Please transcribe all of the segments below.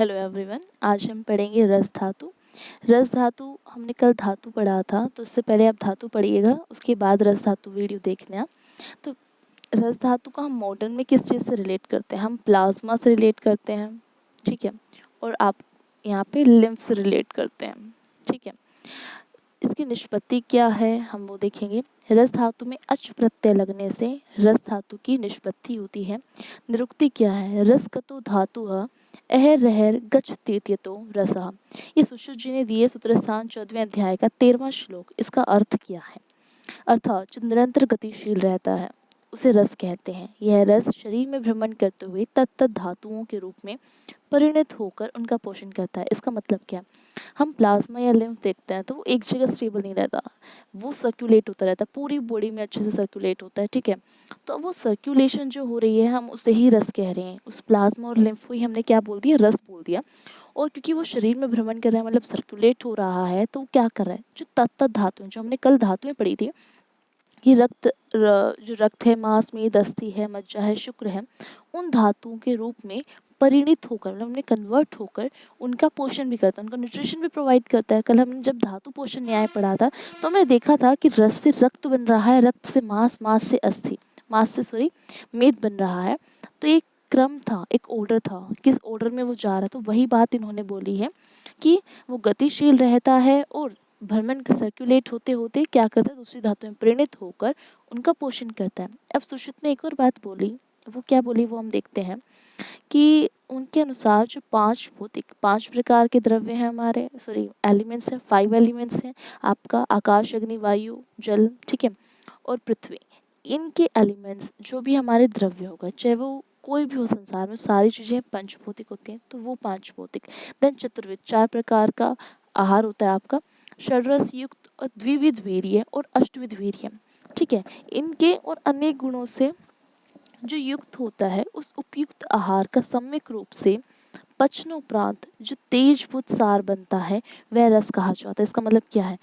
Hello everyone, आज हम पढ़ेंगे रस धातु। रस धातु हमने कल धातु पढ़ा था, तो उससे पहले आप धातु पढ़िएगा, उसके बाद रस धातु वीडियो देखना। तो रस धातु को हम मॉडर्न में किस चीज़ से रिलेट करते हैं? हम प्लाज्मा से रिलेट करते हैं, ठीक है। और आप यहाँ पे लिम्फ से रिलेट करते हैं, ठीक है। इसकी निष्पत्ति क्या है हम वो देखेंगे। रस धातु में अच प्रत्यय लगने से रस धातु की निष्पत्ति होती है। निरुक्ति क्या है? रस कतो धातु अहर रहर गच्छ तेत्यतो रसः। ये सुश्रुत जी ने दिए सूत्रस्थान 14वें अध्याय का 13वां श्लोक। इसका अर्थ क्या है? अर्थात जो निरंतर गतिशील रहता है उसे रस कहते हैं। यह रस शरीर में भ्रमण करते हुए तत्त धातुओं के रूप में परिणत होकर उनका पोषण करता है। इसका मतलब क्या? हम प्लाज्मा या लिम्फ देखते हैं तो वो एक जगह स्टेबल नहीं रहता, वो सर्कुलेट होता रहता है, पूरी बॉडी में अच्छे से सर्कुलेट होता है, ठीक है। तो वो सर्कुलेशन जो हो रही है हम उसे ही रस कह रहे हैं। उस प्लाज्मा और लिम्फ को ही हमने क्या बोल दिया? रस बोल दिया। और क्योंकि वो शरीर में भ्रमण कर रहा है, मतलब सर्कुलेट हो रहा है, तो वो क्या कर रहा है? जो तत्त धातु जो हमने कल धातुएं पढ़ी थी, ये जो रक्त है, मांस में अस्थि है, मज्जा है, शुक्र है, उन धातुओं के रूप में परिणित होकर, मतलब उन्हें कन्वर्ट होकर उनका पोषण भी करता है, उनका न्यूट्रिशन भी प्रोवाइड करता है। कल हमने जब धातु पोषण न्याय पढ़ा था तो हमने देखा था कि रस से रक्त बन रहा है, रक्त से मांस, मांस से अस्थि, मेद बन रहा है। तो एक क्रम था, एक ऑर्डर था, किस ऑर्डर में वो जा रहा है। तो वही बात इन्होंने बोली है कि वो गतिशील रहता है और भ्रमण सर्कुलेट होते होते क्या करता है? दूसरी धातु में परिणित होकर उनका पोषण करता है। अब सुश्रुत ने एक और बात बोली, वो क्या बोली वो हम देखते हैं कि उनके अनुसार जो पांच प्रकार के द्रव्य हैं हमारे, एलिमेंट्स हैं, 5 एलिमेंट्स हैं आपका, आकाश, अग्नि, वायु, जल, ठीक है, और पृथ्वी। इनके एलिमेंट्स जो भी हमारे द्रव्य होगा, चाहे वो कोई भी हो संसार में, सारी चीज़ें पंचभौतिक होती हैं, तो वो पांच भौतिक। देन चतुर्विध, 4 प्रकार का आहार होता है आपका, षड्रस युक्त और द्विविध वीर्य और अष्टविध वीर्य, ठीक है। इनके और अनेक गुणों से जो युक्त होता है, उस उपयुक्त आहार का सम्यक रूप से पचनोपरांत जो तेजभूत सार बनता है वह रस कहा जाता है। इसका मतलब क्या है?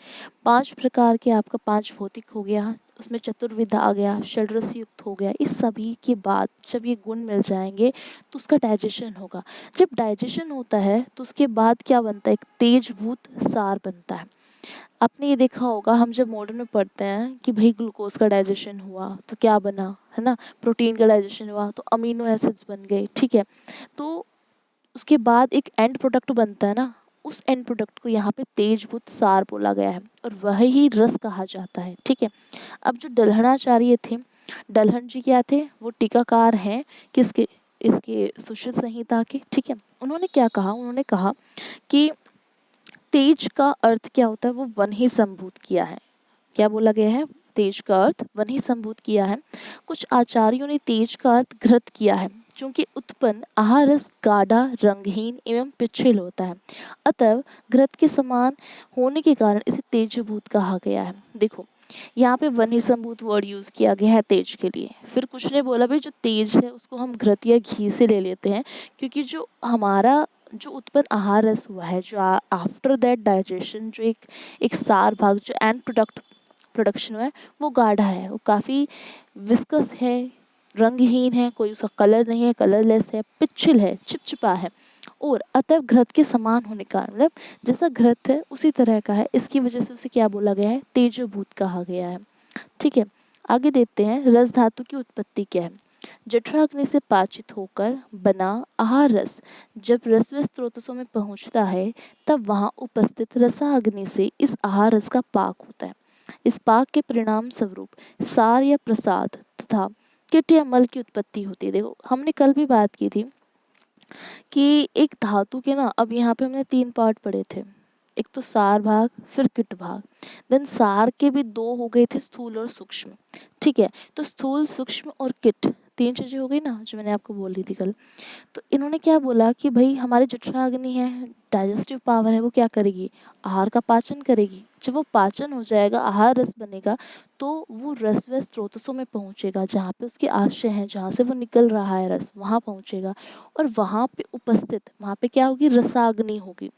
5 प्रकार के आपका 5 भौतिक हो गया, उसमें चतुर्विध आ गया, षड्रस युक्त हो गया। इस सभी के बाद जब ये गुण मिल जाएंगे तो उसका डाइजेशन होगा। जब डाइजेशन होता है तो उसके बाद क्या बनता है? एक तेजभूत सार बनता है। आपने ये देखा होगा, हम जब मॉडर्न में पढ़ते हैं कि भाई ग्लूकोज का डाइजेशन हुआ तो क्या बना, है ना, प्रोटीन का डाइजेशन हुआ तो अमीनो एसिड्स बन गए, ठीक है। तो उसके बाद एक एंड प्रोडक्ट बनता है ना, उस एंड प्रोडक्ट को यहाँ पे तेजभूत सार बोला गया है और वह ही रस कहा जाता है, ठीक है। अब जो दलहनाचार्य थे, दलहन जी क्या थे? वो टीकाकार हैं किसके? इसके सुश्रुत संहिता के, ठीक है। उन्होंने क्या कहा? उन्होंने कहा कि तेज का अर्थ क्या होता है? वो वन ही संभूत किया है। क्या बोला गया है? तेज का अर्थ वन ही संभूत किया है। कुछ आचार्यों ने तेज का अर्थ घृत किया है, क्योंकि उत्पन्न आहार रस गाढ़ा, रंगहीन एवं पिच्छल होता है, अतः घृत के समान होने के कारण इसे तेजभूत कहा गया है। देखो, यहाँ पे वन ही संभूत वर्ड यूज किया गया है तेज के लिए। फिर कुछ ने बोला भाई जो तेज है उसको हम घृत या घी से ले लेते हैं, क्योंकि जो हमारा जो उत्पन्न आहार रस हुआ है, जो आफ्टर दैट डाइजेशन, जो एक सार भाग, जो एंड प्रोडक्शन हुआ है, वो गाढ़ा है, वो काफ़ी विस्कस है, रंगहीन है, कोई उसका कलर नहीं है, कलरलेस है, पिच्छल है, चिपचिपा है, और अतः घृत के समान होने का मतलब जैसा घृत है उसी तरह का है। इसकी वजह से उसे क्या बोला गया है? तेजोभूत कहा गया है, ठीक है। आगे देखते हैं रस धातु की उत्पत्ति क्या है। जठराग्नि से पाचित होकर बना आहार रस जब रसवे स्रोतों में पहुंचता है, तब वहां उपस्थित रसाग्नि से इस आहार रस का पाक होता है। इस पाक के परिणाम स्वरूप सार या प्रसाद तथा किट या मल की उत्पत्ति होती है। देखो, हमने कल भी बात की थी कि एक धातु के ना, अब यहाँ पे हमने 3 पार्ट पढ़े थे, एक तो सार भाग, फिर किट भाग। देन सार के भी 2 हो गए थे, स्थूल और सूक्ष्म, ठीक है। तो स्थूल, सूक्ष्म और किट 3 चीजें हो गई ना, जो मैंने आपको बोली थी कल। तो इन्होंने क्या बोला कि भाई हमारी जठराग्नि है, डाइजेस्टिव पावर है, वो क्या करेगी? आहार का पाचन करेगी। जब वो पाचन हो जाएगा, आहार रस बनेगा, तो वो रस व स्रोतसों में पहुंचेगा, जहाँ पे उसके आशय है, जहाँ से वो निकल रहा है रस, वहाँ पहुंचेगा। और वहाँ पे उपस्थित, वहाँ पे क्या होगी? रसाग्नि होगी,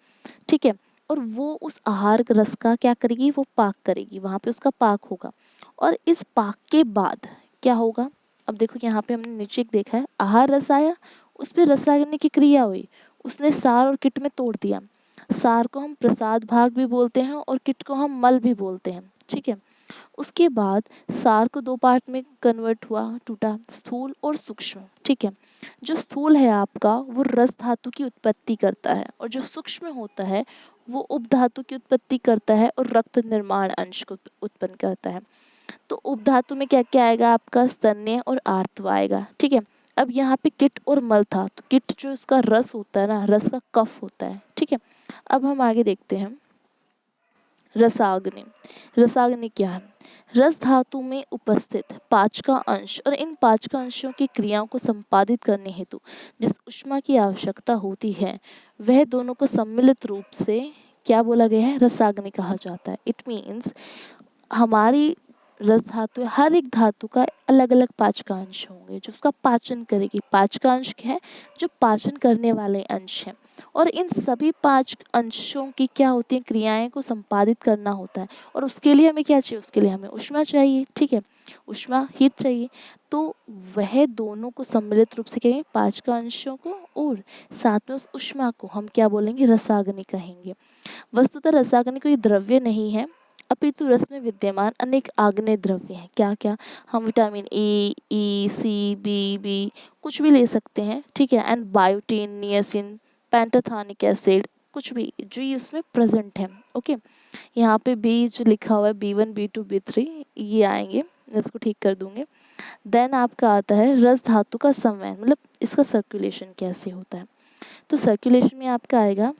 ठीक है। और वो उस आहार रस का क्या करेगी? वो पाक करेगी, वहाँ पे उसका पाक होगा। और इस पाक के बाद क्या होगा? अब देखो, यहाँ पे हमने नीचे देखा है, आहार रस आया, उस पर रसाग्नि की क्रिया हुई, उसने सार और किट में तोड़ दिया। सार को हम प्रसाद भाग भी बोलते हैं और किट को हम मल भी बोलते हैं, ठीक है। उसके बाद सार को दो पार्ट में कन्वर्ट हुआ, टूटा, स्थूल और सूक्ष्म, ठीक है। जो स्थूल है आपका वो रस धातु की उत्पत्ति करता है और जो सूक्ष्म होता है वो उपधातु की उत्पत्ति करता है और रक्त निर्माण अंश को उत्पन्न करता है। तो उपधातु में क्या क्या आएगा आपका, स्तन्य और आर्तव आएगा, ठीक है। अब यहाँ पे किट और मल था, तो किट जो इसका रस होता है ना, रस का कफ होता है, ठीक है। अब हम आगे देखते हैं रसाग्नि। रसाग्नि क्या है? रस धातु में उपस्थित पाँच का अंश और इन पाँच का अंशों की क्रियाओं को संपादित करने हेतु जिस ऊष्मा की आवश्यकता होती है वह दोनों को सम्मिलित रूप से क्या बोला गया है, रसाग्नि कहा जाता है। इट मीन्स हमारी रस धातु है, हर एक धातु का अलग अलग पाँच का अंश होंगे जो उसका पाचन करेगी। पाँच का अंश है जो पाचन करने वाले अंश हैं और इन सभी पांच अंशों की क्या होती है, क्रियाएं को संपादित करना होता है और उसके लिए हमें क्या चाहिए, उसके लिए हमें ऊष्मा चाहिए, ठीक है, ऊष्मा हीट चाहिए। तो वह दोनों को सम्मिलित रूप से कहेंगे, पांच का अंशों को और साथ में उस ऊष्मा को हम क्या बोलेंगे, रसाग्नि कहेंगे। वस्तुतः रसाग्नि कोई द्रव्य नहीं है अपितु रस में विद्यमान अनेक आग्नेय द्रव्य हैं। क्या क्या, हम vitamin A, E, C, B कुछ भी ले सकते हैं, ठीक है, एंड बायोटीन, नियासिन, पेंटाथानिक एसिड, कुछ भी जो ये उसमें प्रेजेंट है। ओके, यहाँ पे बी जो लिखा हुआ है B1, B2, B3 ये आएंगे, इसको ठीक कर दूंगे। देन आपका आता है रस धातु का संवहन, मतलब इसका सर्कुलेशन कैसे होता है। तो सर्कुलेशन में आपका आएगा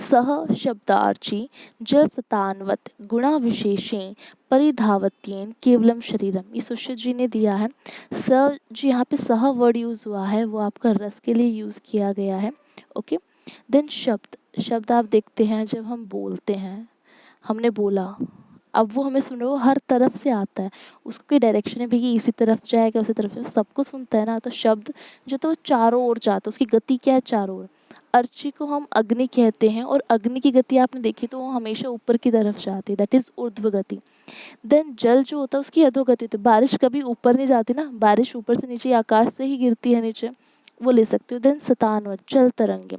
सह शब्दार्ची जल सतान्वत गुणा विशेषें परिधावत्येन केवलम शरीरम, ये सुश्रुत जी ने दिया है। स जो यहाँ पे सह वर्ड यूज हुआ है वो आपका रस के लिए यूज किया गया है। ओके, देन शब्द, शब्द आप देखते हैं जब हम बोलते हैं, हमने बोला, अब वो हमें सुन रहे हो हर तरफ से आता है, उसको कोई डायरेक्शन है भैया इसी तरफ जाएगा उसी तरफ, सबको सुनता है ना, तो शब्द जो तो वो चारों ओर जाता है, उसकी गति क्या है, चारों ओर। अर्ची को हम अग्नि कहते हैं और अग्नि की गति आपने देखी तो वो हमेशा ऊपर की तरफ जाती है, दैट इज ऊर्ध्व गति। देन जल जो होता है उसकी अधोगति होती है, बारिश कभी ऊपर नहीं जाती ना, बारिश ऊपर से नीचे आकाश से ही गिरती है नीचे, वो ले सकते हो। देन सतान्वर जल तरंगे,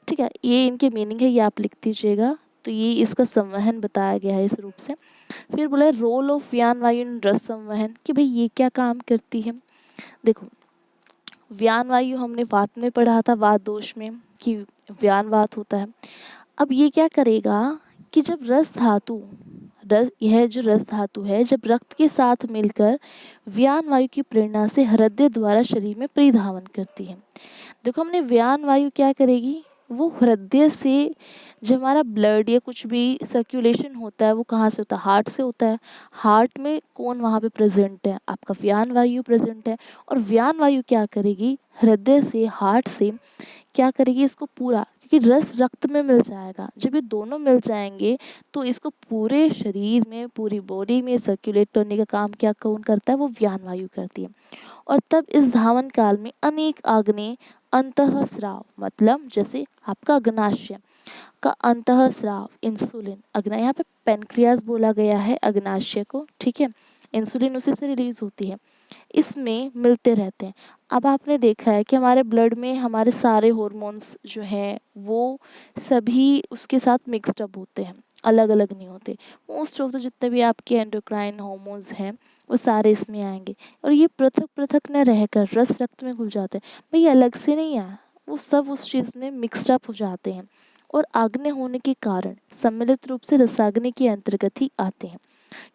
ठीक है, ये इनके मीनिंग है, ये आप लिख दीजिएगा। तो ये इसका संवहन बताया गया है इस रूप से। फिर बोला रोल ऑफ व्यान वायु इन रस संवहन, कि भाई ये क्या काम करती है। देखो व्यान वायु हमने वात में पढ़ा था, वात दोष में, कि व्यान वात होता है। अब ये क्या करेगा कि जब रस धातु, यह जो रस धातु है जब रक्त के साथ मिलकर व्यान वायु की प्रेरणा से हृदय द्वारा शरीर में परिधावन करती है। देखो हमने व्यान वायु क्या करेगी, वो हृदय से, जो हमारा ब्लड या कुछ भी सर्कुलेशन होता है वो कहाँ से होता है, हार्ट से होता है। हार्ट में कौन वहाँ पे प्रेजेंट है, आपका व्यान वायु प्रेजेंट है। और व्यान वायु क्या करेगी, हृदय से, हार्ट से क्या करेगी, इसको पूरा, क्योंकि रस रक्त में मिल जाएगा, जब ये दोनों मिल जाएंगे तो इसको पूरे शरीर में, पूरी बॉडी में सर्कुलेट करने का काम क्या कौन करता है, वो व्यान वायु करती है। और तब इस धावन काल में अनेक आग्नेय अंतःस्राव, मतलब जैसे आपका अग्नाशय का अंतःस्राव, इंसुलिन, अग्ना यहाँ पे पेनक्रियास बोला गया है अग्नाशय को, ठीक है, इंसुलिन उसी से रिलीज होती है, इसमें मिलते रहते हैं। अब आपने देखा है कि हमारे ब्लड में हमारे सारे हॉर्मोन्स जो हैं वो सभी उसके साथ मिक्सड अप होते हैं, अलग अलग नहीं होते। मोस्ट ऑफ द जितने भी आपके एंडोक्राइन हॉर्मोन्स हैं वो सारे इसमें आएंगे और ये पृथक पृथक न रहकर रस रक्त में घुल जाते हैं। भाई अलग से नहीं आया, वो सब उस चीज़ में मिक्सड अप हो जाते हैं और आग्नेय होने के कारण सम्मिलित रूप से रसाग्नि के अंतर्गत ही आते हैं,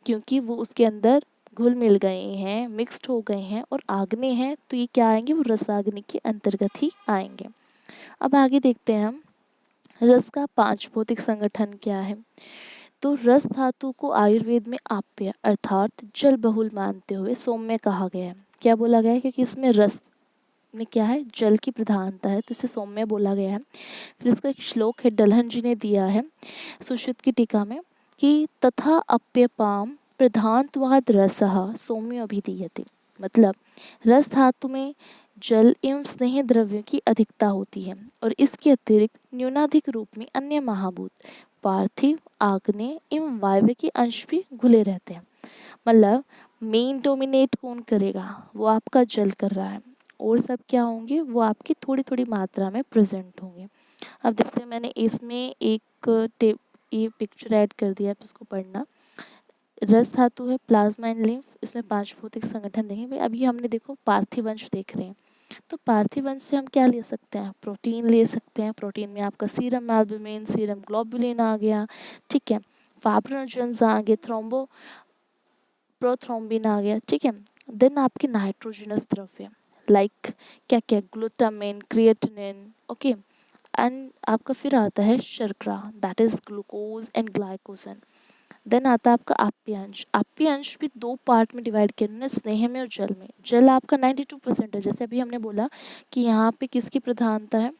क्योंकि वो उसके अंदर घुल मिल गए हैं, मिक्स्ड हो गए हैं और आग्नेय हैं, तो ये क्या आएंगे, वो रसाग्नि के अंतर्गत ही आएंगे। अब आगे देखते हैं हम रस का पांच भौतिक संगठन क्या है। तो रस धातु को आयुर्वेद में आप्य अर्थात जल बहुल मानते हुए सौम्य कहा गया है। क्या बोला गया है, क्योंकि इसमें रस में क्या है, जल की प्रधानता है, तो इसे सौम्य बोला गया है। फिर इसका एक श्लोक है, डलहन जी ने दिया है सुश्रुत की टीका में, कि तथा अप्यपाम प्रधानत्वाद रसः सौम्य अभिधीयते, मतलब रस धातु में जल एवं स्नेह द्रव्यों की अधिकता होती है और इसके अतिरिक्त न्यूनाधिक रूप में अन्य महाभूत पार्थिव, आग्नेय एवं वायव्य के अंश भी घुले रहते हैं। मतलब मेन डोमिनेट कौन करेगा, वो आपका जल कर रहा है और सब क्या होंगे, वो आपकी थोड़ी थोड़ी मात्रा में प्रेजेंट होंगे। अब देखते हैं, मैंने इसमें एक ये पिक्चर ऐड कर दिया, आप इसको पढ़ना। रस धातु है, प्लाज्मा एंड लिम्फ, इसमें 5 भौतिक संगठन देंगे भाई। अभी हमने देखो पार्थिव अंश देख रहे हैं, तो पार्थिव अंश से हम क्या ले सकते हैं, प्रोटीन ले सकते हैं। प्रोटीन में आपका सीरम एल्बुमिन, सीरम ग्लोबुलिन आ गया, ठीक है, फाइब्रिनोजेंस आ गए, प्रोथ्रोम्बिन आ गया, ठीक है। देन आपके नाइट्रोजनस द्रव्य लाइक क्या क्या, ग्लूटामिन, क्रिएटिनिन, ओके। एंड आपका फिर आता है शर्करा, that is glucose and glycogen. Then आता है आपका आप्यांश। आप्यांश भी 2 पार्ट में डिवाइड किया उन्होंने, स्नेह में और जल में। जल आपका 92% है, जैसे अभी हमने बोला कि यहाँ पे किसकी प्रधानता है,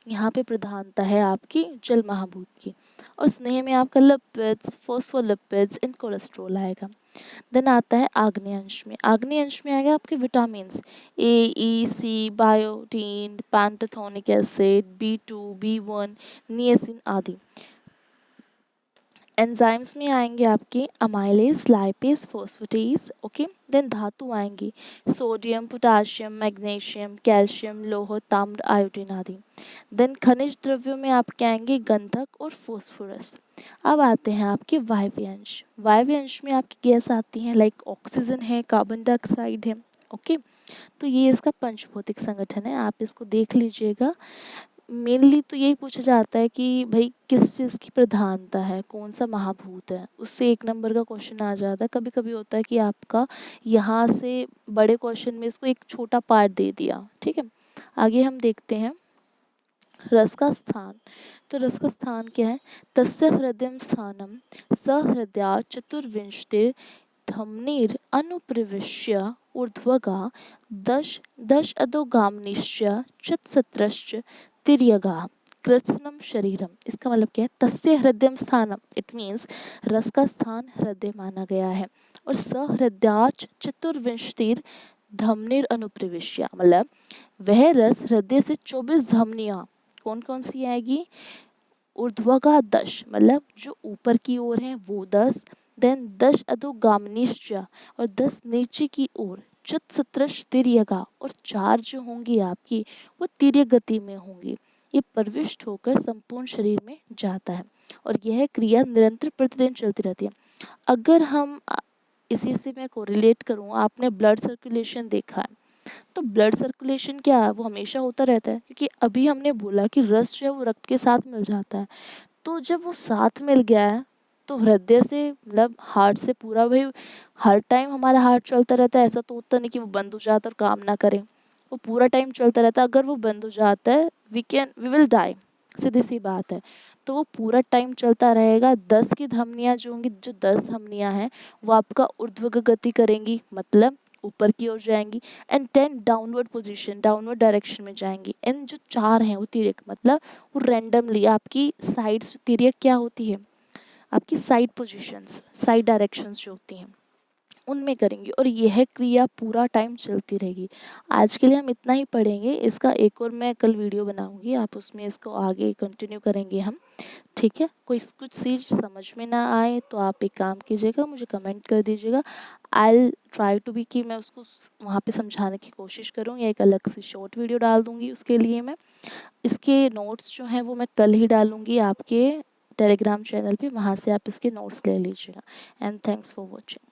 यहाँ पे प्रधानता है आपकी जल महाभूत की। और स्नेह में आपका लिपिड्स, फॉस्फोलिपिड्स एंड कोलेस्ट्रॉल आएगा। देन आता है आग्नेय अंश में। आग्नेय अंश में आएगा आपके vitamin A, E, C, biotin, pantothenic acid, B2, B1, niacin आदि। एंजाइम्स में आएंगे आपके amylase, lipase, phosphatase, okay. Then धातु आएंगी सोडियम, पोटाशियम, मैग्नीशियम, कैल्शियम, लौह, ताम्र, आयोडीन आदि। देन खनिज द्रव्यों में आपके आएंगे गंधक और फॉस्फोरस। अब आते हैं आपके वायव्य अंश। वायव्य अंश में आपकी गैस आती है लाइक ऑक्सीजन है, कार्बन डाइऑक्साइड है, ओके। तो ये इसका पंचभौतिक संगठन है, आप इसको देख लीजिएगा। मेनली तो यही पूछा जाता है कि भाई किस चीज़ की प्रधानता है, कौन सा महाभूत है, उससे 1 नंबर का क्वेश्चन आ जाता है। कभी कभी होता है कि आपका यहाँ से बड़े क्वेश्चन में इसको एक छोटा पार्ट दे दिया, ठीक है। आगे हम देखते हैं रस का स्थान। तो रस का स्थान क्या है, तस्य हृदय स्थानम सहृदया चतुर्विंशतिर धमनीर अनुप्रविश्य ऊर्ध्वगा दश अधोगामिनीश्च चतसत्रश्च तिर्यगा कृत्स्नम शरीरम। इसका मतलब क्या है, तस्य हृदय स्थानम, इट मीन्स रस का स्थान हृदय माना गया है। और सहृदयाच चतुर्विंशतिर धमनीर अनुप्रविश्य, मतलब वह रस हृदय से 24 धमनियाँ कौन कौन सी आएगी, ऊर्ध्वगा 10, मतलब जो ऊपर की ओर है वो 10, देन 10 अधोगामिनीश्च और 10 नीचे की ओर, चतसत्रश तिर्यगा और 4 जो होंगी आपकी वो तिर्य गति में होंगी। ये प्रविष्ट होकर संपूर्ण शरीर में जाता है और यह क्रिया निरंतर प्रतिदिन चलती रहती है। अगर हम इसी से मैं कोरिलेट करूँ, आपने ब्लड सर्कुलेशन देखा है, तो ब्लड सर्कुलेशन क्या है, वो हमेशा होता रहता है, क्योंकि अभी हमने बोला कि रस जो है वो रक्त के साथ मिल जाता है। तो जब वो साथ मिल गया है तो हृदय से, मतलब हार्ट से पूरा, भाई हर टाइम हमारा हार्ट चलता रहता है, ऐसा तो होता नहीं कि वो बंद हो जाता है और काम ना करे, वो पूरा टाइम चलता रहता है। अगर वो बंद हो जाता है वी विल डाई, सीधी सी बात है। तो वो पूरा टाइम चलता रहेगा। 10 की धमनियाँ जो होंगी, जो 10 धमनियाँ हैं वो आपका ऊर्ध्वग गति करेंगी, मतलब ऊपर की ओर जाएंगी, and 10 downward position, downward direction में जाएंगी। एंड जो 4 हैं वो तिर्यक, मतलब वो रैंडमली आपकी साइड्स, तिर्यक क्या होती है, आपकी साइड पोजीशंस, साइड डायरेक्शंस जो होती हैं उनमें करेंगे, और यह क्रिया पूरा टाइम चलती रहेगी। आज के लिए हम इतना ही पढ़ेंगे, इसका एक और मैं कल वीडियो बनाऊंगी, आप उसमें इसको आगे कंटिन्यू करेंगे हम, ठीक है। कोई कुछ चीज़ समझ में ना आए तो आप एक काम कीजिएगा, मुझे कमेंट कर दीजिएगा। आई ट्राई टू बी कि मैं उसको वहाँ पे समझाने की कोशिश करूँ, या एक अलग से शॉर्ट वीडियो डाल दूँगी उसके लिए। मैं इसके नोट्स जो हैं वो मैं कल ही डालूँगी आपके टेलीग्राम चैनल पे, वहाँ से आप इसके नोट्स ले लीजिएगा। And thanks for watching.